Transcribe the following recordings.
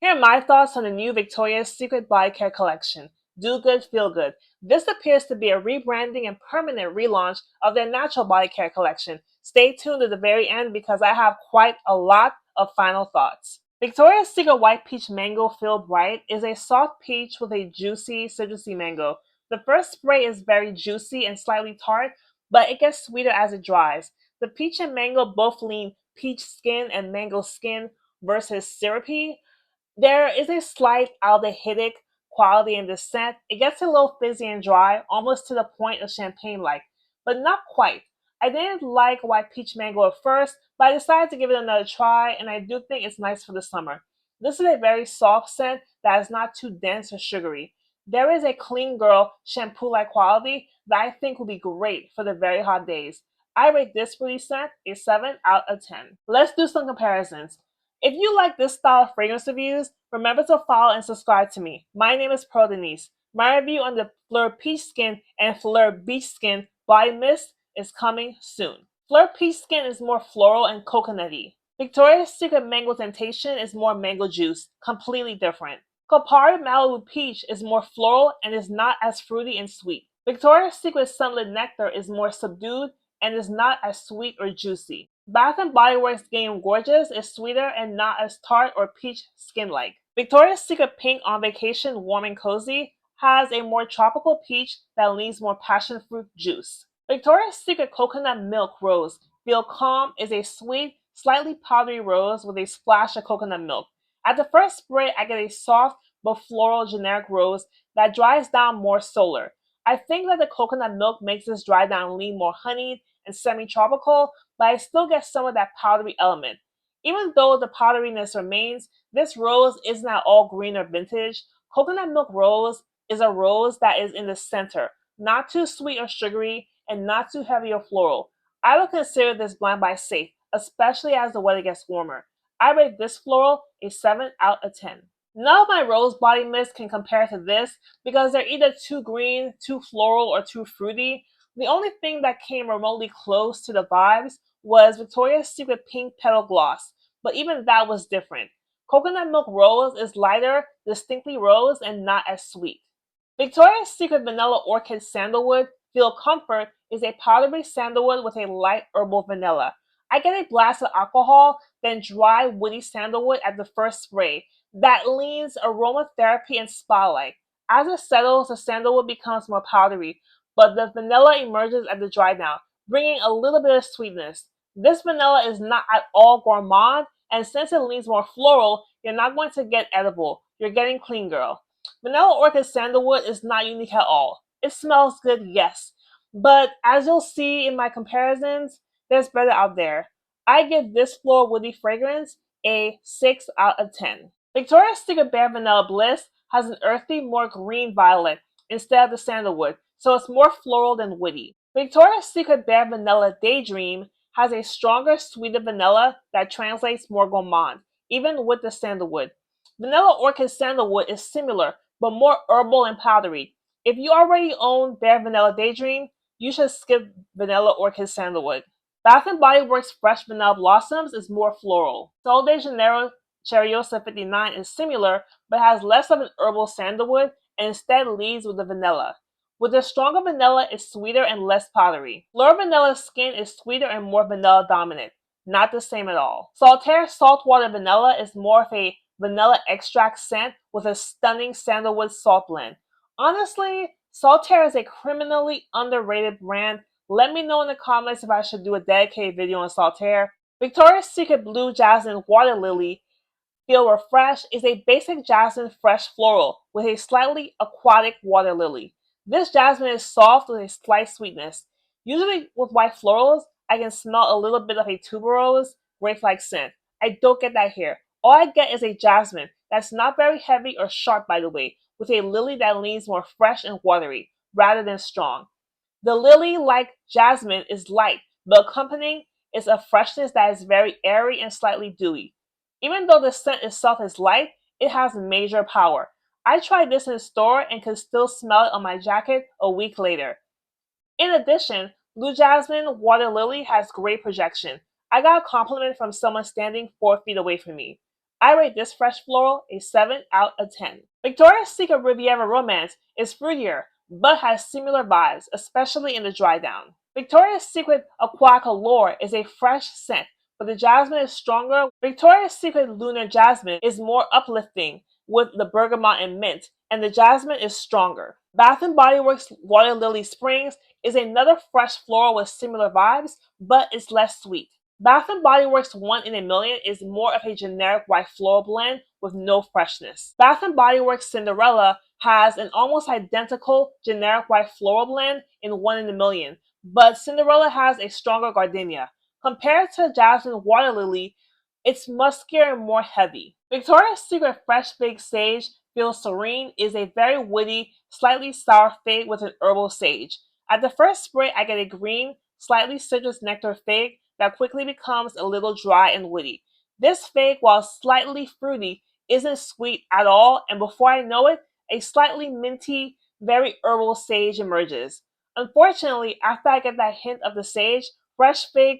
Here are my thoughts on the new Victoria's Secret Body Care collection. Do Good, Feel Good. This appears to be a rebranding and permanent relaunch of their natural body care collection. Stay tuned to the very end because I have quite a lot of final thoughts. Victoria's Secret White Peach Mango Feel Bright is a soft peach with a juicy, citrusy mango. The first spray is very juicy and slightly tart, but it gets sweeter as it dries. The peach and mango both lean peach skin and mango skin versus syrupy. There is a slight aldehydic quality in this scent. It gets a little fizzy and dry, almost to the point of champagne-like, but not quite. I didn't like white peach mango at first, but I decided to give it another try, and I do think it's nice for the summer. This is a very soft scent that is not too dense or sugary. There is a clean girl shampoo-like quality that I think will be great for the very hot days. I rate this fruity scent a 7 out of 10. Let's do some comparisons. If you like this style of fragrance reviews, remember to follow and subscribe to me. My name is Pearl Denise. My review on the Fleur Peach Skin and Fleur Beach Skin Body Mist is coming soon. Fleur Peach Skin is more floral and coconutty. Victoria's Secret Mango Temptation is more mango juice, completely different. Kopari Malibu Peach is more floral and is not as fruity and sweet. Victoria's Secret Sunlit Nectar is more subdued and is not as sweet or juicy. Bath & Body Works Game Gorgeous is sweeter and not as tart or peach skin-like. Victoria's Secret Pink On Vacation Warm and Cozy has a more tropical peach that leans more passion fruit juice. Victoria's Secret Coconut Milk Rose Feel Calm is a sweet, slightly powdery rose with a splash of coconut milk. At the first spray, I get a soft but floral generic rose that dries down more solar. I think that the coconut milk makes this dry down lean more honeyed and semi-tropical, but I still get some of that powdery element. Even though the powderiness remains, this rose isn't at all green or vintage. Coconut milk rose is a rose that is in the center, not too sweet or sugary, and not too heavy or floral. I would consider this blind buy safe, especially as the weather gets warmer. I rate this floral a 7 out of 10. None of my rose body mists can compare to this because they're either too green, too floral, or too fruity. The only thing that came remotely close to the vibes was Victoria's Secret Pink Petal Gloss, but even that was different. Coconut Milk Rose is lighter, distinctly rose, and not as sweet. Victoria's Secret Vanilla Orchid Sandalwood Feel Comfort is a powdery sandalwood with a light herbal vanilla. I get a blast of alcohol, then dry woody sandalwood at the first spray that leans aromatherapy and spa-like. As it settles, the sandalwood becomes more powdery, but the vanilla emerges at the dry down, bringing a little bit of sweetness. This vanilla is not at all gourmand, and since it leans more floral, you're not going to get edible. You're getting clean girl. Vanilla Orchid Sandalwood is not unique at all. It smells good, yes, but as you'll see in my comparisons, there's better out there. I give this floral woody fragrance a 6 out of 10. Victoria's Secret Bare Vanilla Bliss has an earthy, more green violet instead of the sandalwood, so it's more floral than woody. Victoria's Secret Bare Vanilla Daydream has a stronger, sweeter vanilla that translates more gourmand, even with the sandalwood. Vanilla Orchid Sandalwood is similar, but more herbal and powdery. If you already own Bare Vanilla Daydream, you should skip Vanilla Orchid Sandalwood. Bath & Body Works Fresh Vanilla Blossoms is more floral. Sol de Janeiro Cheriosa 59 is similar, but has less of an herbal sandalwood and instead leads with the vanilla. With the stronger vanilla, it's sweeter and less powdery. Fleur Vanilla Skin is sweeter and more vanilla dominant. Not the same at all. Saltaire Saltwater Vanilla is more of a vanilla extract scent with a stunning sandalwood salt blend. Honestly, Saltaire is a criminally underrated brand. Let me know in the comments if I should do a dedicated video on Saltaire. Victoria's Secret Blue Jasmine Water Lily Feel Refreshed is a basic jasmine fresh floral with a slightly aquatic water lily. This jasmine is soft with a slight sweetness. Usually with white florals, I can smell a little bit of a tuberose, grape-like scent. I don't get that here. All I get is a jasmine that's not very heavy or sharp, by the way, with a lily that leans more fresh and watery, rather than strong. The lily, like jasmine, is light, but accompanying is a freshness that is very airy and slightly dewy. Even though the scent itself is light, it has major power. I tried this in the store and could still smell it on my jacket a week later. In addition, Blue Jasmine Water Lily has great projection. I got a compliment from someone standing 4 feet away from me. I rate this fresh floral a 7 out of 10. Victoria's Secret Riviera Romance is fruitier, but has similar vibes, especially in the dry down. Victoria's Secret Aqua Color is a fresh scent, but the jasmine is stronger. Victoria's Secret Lunar Jasmine is more uplifting with the bergamot and mint, and the jasmine is stronger. Bath & Body Works Water Lily Springs is another fresh floral with similar vibes, but it's less sweet. Bath & Body Works 1 in a Million is more of a generic white floral blend with no freshness. Bath & Body Works Cinderella has an almost identical generic white floral blend in 1 in a Million, but Cinderella has a stronger gardenia. Compared to Jasmine Water Lily, it's muskier and more heavy. Victoria's Secret Fresh Baked Sage Feels Serene is a very woody, slightly sour fig with an herbal sage. At the first spray, I get a green, slightly citrus nectar fig that quickly becomes a little dry and woody. This fig, while slightly fruity, isn't sweet at all, and before I know it, a slightly minty, very herbal sage emerges. Unfortunately, after I get that hint of the sage, fresh fig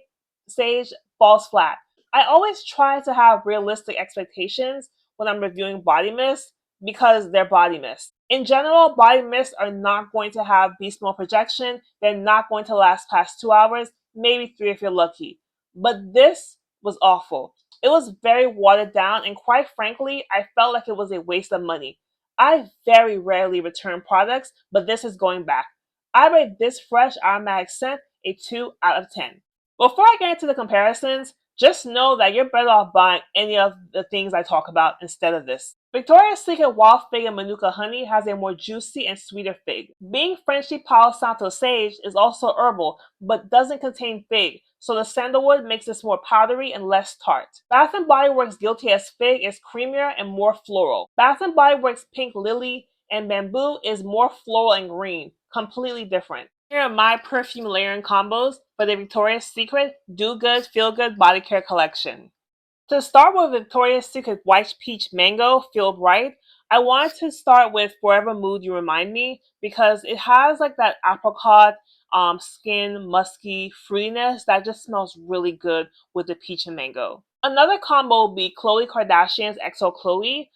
sage falls flat. I always try to have realistic expectations when I'm reviewing body mist because they're body mist. In general, body mists are not going to have beast mode projection. They're not going to last past 2 hours, maybe 3 if you're lucky. But this was awful. It was very watered down, and quite frankly, I felt like it was a waste of money. I very rarely return products, but this is going back. I rate this fresh aromatic scent a 2 out of 10. Before I get into the comparisons, just know that you're better off buying any of the things I talk about instead of this. Victoria's Secret Wild Fig and Manuka Honey has a more juicy and sweeter fig. Being Frenchy Palo Santo Sage is also herbal, but doesn't contain fig, so the sandalwood makes this more powdery and less tart. Bath & Body Works Guilty as Fig is creamier and more floral. Bath & Body Works Pink Lily and Bamboo is more floral and green, completely different. Here are my perfume layering combos for the Victoria's Secret Do Good Feel Good Body Care Collection. To start with Victoria's Secret White Peach Mango Feel Bright, I wanted to start with Forever Mood You Remind Me because it has like that apricot, skin, musky fruitiness that just smells really good with the peach and mango. Another combo would be Khloe Kardashian's XO Khloe.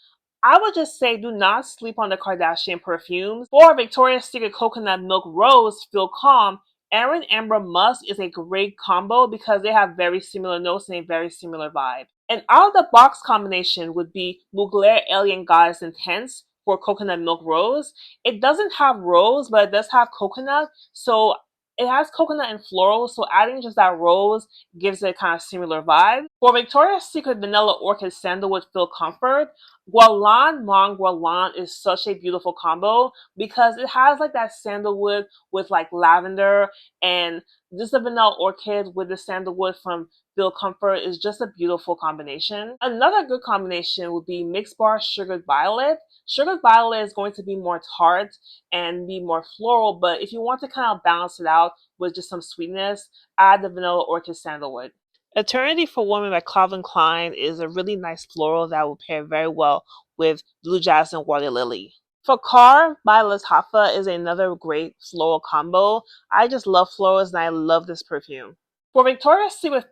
I would just say do not sleep on the Kardashian perfumes. For Victoria's Secret Coconut Milk Rose Feel Calm, Erin Amber Musk is a great combo because they have very similar notes and a very similar vibe. An out-of-the-box combination would be Mugler Alien Goddess Intense for Coconut Milk Rose. It doesn't have rose, but it does have coconut, so it has coconut and floral, so adding just that rose gives it a kind of similar vibe. For Victoria's Secret Vanilla Orchid Sandalwood Feel Comfort, Guerlain Mon Guerlain is such a beautiful combo because it has like that sandalwood with like lavender, and just the vanilla orchid with the sandalwood from Feel Comfort is just a beautiful combination. Another good combination would be Mix Bar Sugared Violet. Sugared Violet is going to be more tart and be more floral, but if you want to kind of balance it out with just some sweetness, add the vanilla orchid sandalwood. Eternity for Women by Calvin Klein is a really nice floral that will pair very well with Blue Jasmine Water Lily. For Car by Lattafa is another great floral combo. I just love florals and I love this perfume. For Victoria's Secret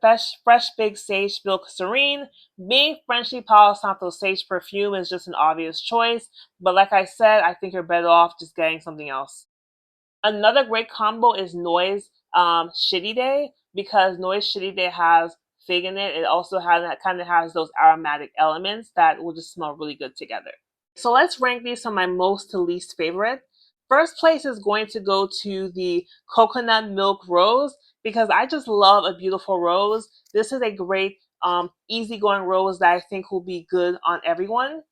Fresh Big Sage Feel Serene, being Frenchy Palo Santo Sage perfume is just an obvious choice, but like I said, I think you're better off just getting something else. Another great combo is Noise Shitty Day because Noise Shitty Day has fig in it. It also has that kind of has those aromatic elements that will just smell really good together. So let's rank these from my most to least favorite. First place is going to go to the Coconut Milk Rose because I just love a beautiful rose. This is a great easygoing rose that I think will be good on everyone.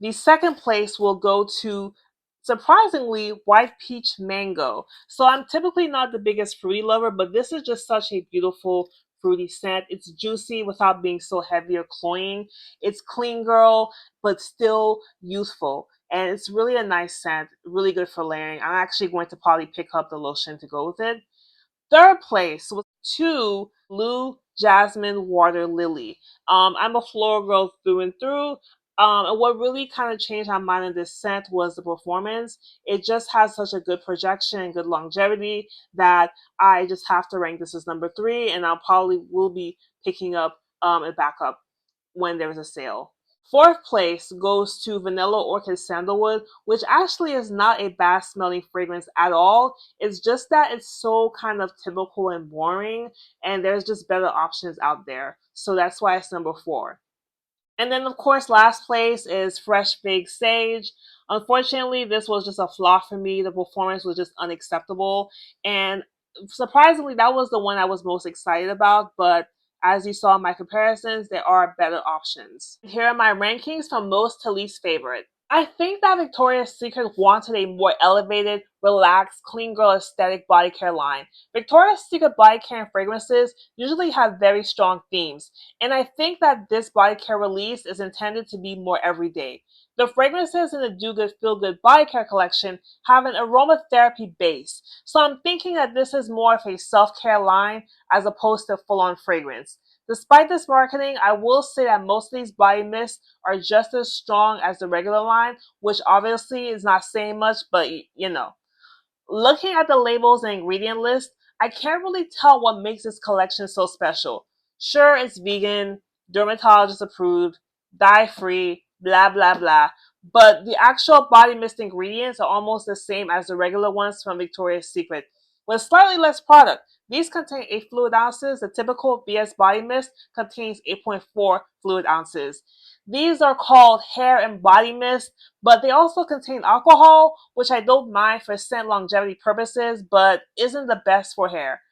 The second place will go to, surprisingly, White Peach Mango. So I'm typically not the biggest fruity lover, but this is just such a beautiful fruity scent. It's juicy without being so heavy or cloying. It's clean girl, but still youthful. And it's really a nice scent, really good for layering. I'm actually going to probably pick up the lotion to go with it. Third place was to Blue Jasmine Water Lily. I'm a floral girl through and through. And what really kind of changed my mind in this scent was the performance. It just has such a good projection and good longevity that I just have to rank this as number 3, and I'll probably will be picking up it back up when there's a sale. Fourth place goes to Vanilla Orchid Sandalwood, which actually is not a bad smelling fragrance at all. It's just that it's so kind of typical and boring, and there's just better options out there. So that's why it's number 4. And then, of course, last place is Fresh Fig Sage. Unfortunately, this was just a flaw for me. The performance was just unacceptable. And surprisingly, that was the one I was most excited about. But as you saw in my comparisons, there are better options. Here are my rankings from most to least favorite. I think that Victoria's Secret wanted a more elevated, relaxed, clean girl aesthetic body care line. Victoria's Secret body care and fragrances usually have very strong themes, and I think that this body care release is intended to be more everyday. The fragrances in the Do Good Feel Good body care collection have an aromatherapy base, so I'm thinking that this is more of a self-care line as opposed to full-on fragrance. Despite this marketing, I will say that most of these body mists are just as strong as the regular line, which obviously is not saying much, but you know. Looking at the labels and ingredient list, I can't really tell what makes this collection so special. Sure, it's vegan, dermatologist approved, dye free, blah blah blah, but the actual body mist ingredients are almost the same as the regular ones from Victoria's Secret, with slightly less product. These contain 8 fluid ounces. The typical BS body mist contains 8.4 fluid ounces. These are called hair and body mist, but they also contain alcohol, which I don't mind for scent longevity purposes, but isn't the best for hair.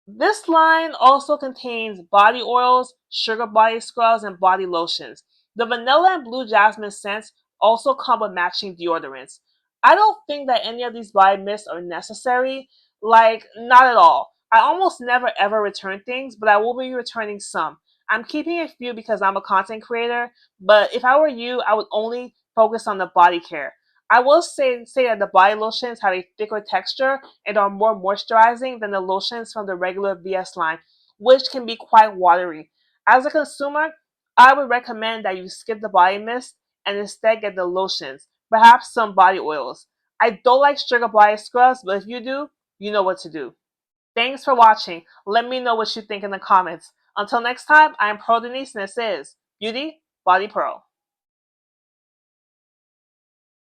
This line also contains body oils, sugar body scrubs, and body lotions. The vanilla and blue jasmine scents also come with matching deodorants. I don't think that any of these body mists are necessary, like, not at all. I almost never ever return things, but I will be returning some. I'm keeping a few because I'm a content creator, but if I were you, I would only focus on the body care. I will say that the body lotions have a thicker texture and are more moisturizing than the lotions from the regular VS line, which can be quite watery. As a consumer, I would recommend that you skip the body mist and instead get the lotions, perhaps some body oils. I don't like sugar body scrubs, but if you do, you know what to do. Thanks for watching. Let me know what you think in the comments. Until next time, I am Pearl Denise, and this is Beauty Body Pearl.